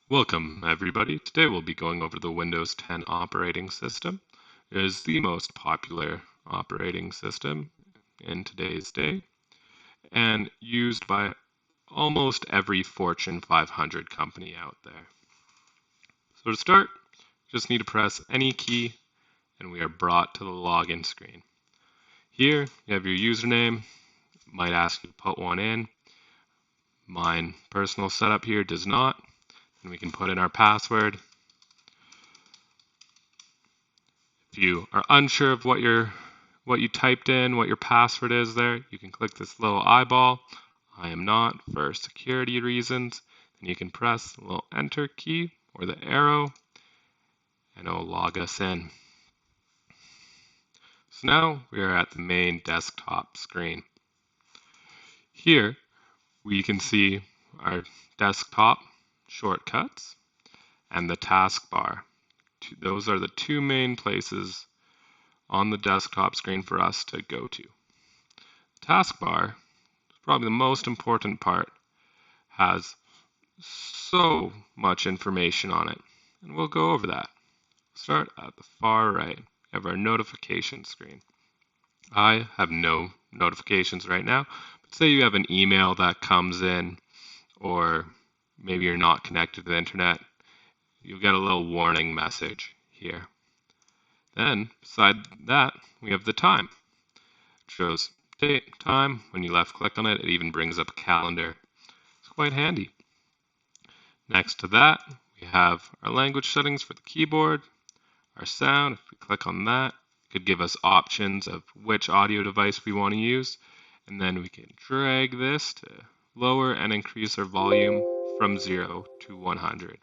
Welcome, everybody. Today we'll be going over the Windows 10 operating system. It is the most popular operating system in today's day and used by almost every Fortune 500 company out there. So to start, just need to press any key and we are brought to the login screen. Here you have your username. It might ask you to put one in. Mine personal setup here does not. And we can put in our password. If you are unsure of what you typed in, what your password is there, you can click this little eyeball. I am not for security reasons. Then you can press the little enter key or the arrow and it will log us in. So now we are at the main desktop screen. Here we can see our desktop shortcuts and the taskbar. Those are the two main places on the desktop screen for us to go to. The taskbar is probably the most important part, has so much information on it, and we'll go over that. Start at the far right. We have our notification screen. I have no notifications right now, but say you have an email that comes in, or maybe you're not connected to the internet, you'll get a little warning message here. Then, beside that, we have the time. It shows date, time. When you left click on it, it even brings up a calendar. It's quite handy. Next to that, we have our language settings for the keyboard, our sound. If we click on that, it could give us options of which audio device we want to use. And then we can drag this to lower and increase our volume from 0 to 100.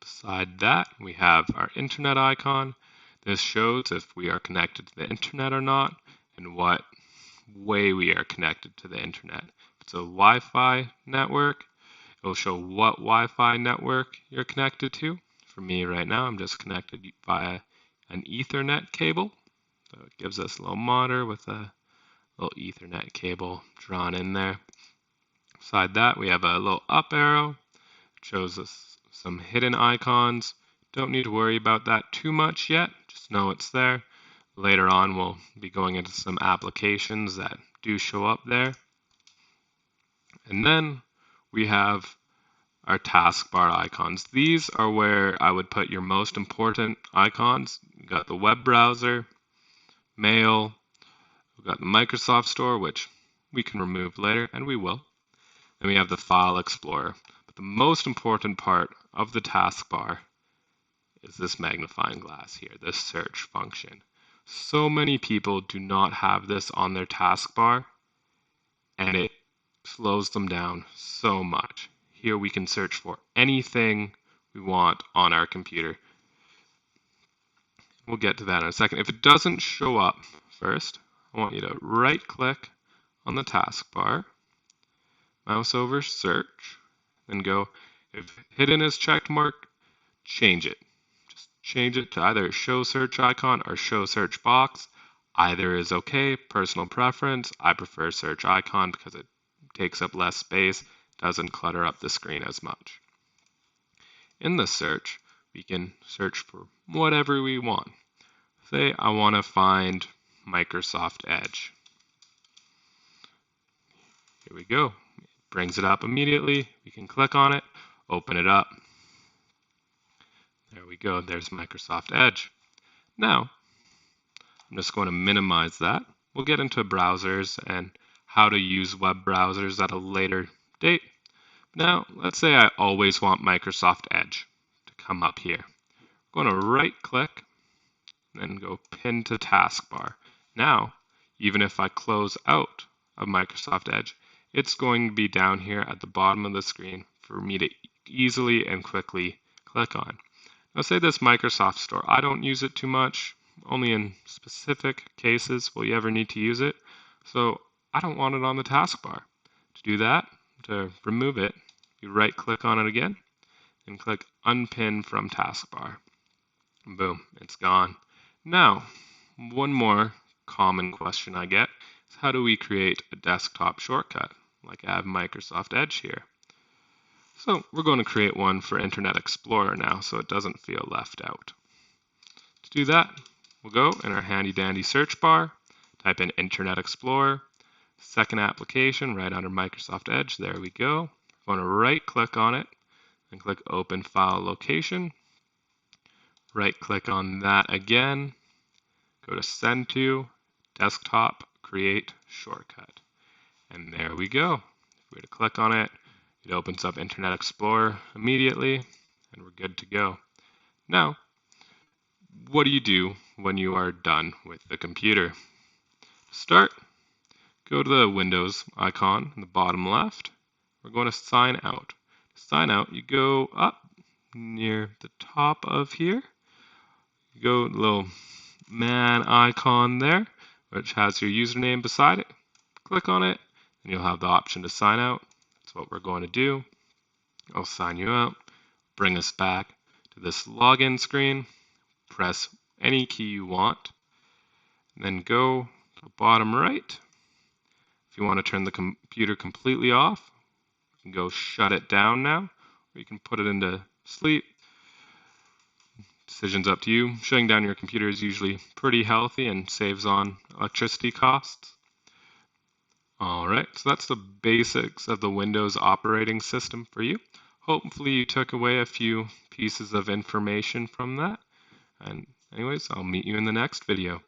Beside that, we have our internet icon. This shows if we are connected to the internet or not and what way we are connected to the internet. If it's a Wi-Fi network, it will show what Wi-Fi network you're connected to. For me right now, I'm just connected via an Ethernet cable. So it gives us a little monitor with a little Ethernet cable drawn in there. Beside that, we have a little up arrow. It shows us some hidden icons. Don't need to worry about that too much yet. Just know it's there. Later on, we'll be going into some applications that do show up there. And then we have our taskbar icons. These are where I would put your most important icons. You've got the web browser, mail, we've got the Microsoft Store, which we can remove later, and we will. Then we have the File Explorer. But the most important part of the taskbar is this magnifying glass here, this search function. So many people do not have this on their taskbar, and it slows them down so much. Here we can search for anything we want on our computer. We'll get to that in a second. If it doesn't show up first, I want you to right click on the taskbar, mouse over search, then go, if hidden is checked marked, change it. Just change it to either show search icon or show search box. Either is okay, personal preference. I prefer search icon because it takes up less space, doesn't clutter up the screen as much. In the search, we can search for whatever we want. Say I want to find Microsoft Edge. Here we go. It brings it up immediately. We can click on it, open it up. There we go. There's Microsoft Edge. Now, I'm just going to minimize that. We'll get into browsers and how to use web browsers at a later date. Now, let's say I always want Microsoft Edge to come up here. I'm going to right click, then go pin to taskbar. Now, even if I close out of Microsoft Edge, it's going to be down here at the bottom of the screen for me to easily and quickly click on. Now say this Microsoft Store, I don't use it too much, only in specific cases will you ever need to use it. So I don't want it on the taskbar. To do that, to remove it, you right click on it again and click unpin from taskbar. Boom, it's gone. Now, one more common question I get is how do we create a desktop shortcut? Like I have Microsoft Edge here. So we're going to create one for Internet Explorer now so it doesn't feel left out. To do that, we'll go in our handy dandy search bar, type in Internet Explorer, second application right under Microsoft Edge. There we go. We're going to right click on it and click Open File Location. Right click on that again. Go to Send to, Desktop, Create Shortcut. And there we go. If we were to click on it, it opens up Internet Explorer immediately, and we're good to go. Now, what do you do when you are done with the computer? To start, go to the Windows icon in the bottom left. We're going to sign out. To sign out, you go up near the top of here. You go to the little man icon there, which has your username beside it. Click on it, and you'll have the option to sign out. That's what we're going to do. I'll sign you out, bring us back to this login screen. Press any key you want, and then go to the bottom right. If you want to turn the computer completely off, you can go shut it down now, or you can put it into sleep. Decision's up to you. Shutting down your computer is usually pretty healthy and saves on electricity costs. Alright, so that's the basics of the Windows operating system for you. Hopefully you took away a few pieces of information from that. And anyways, I'll meet you in the next video.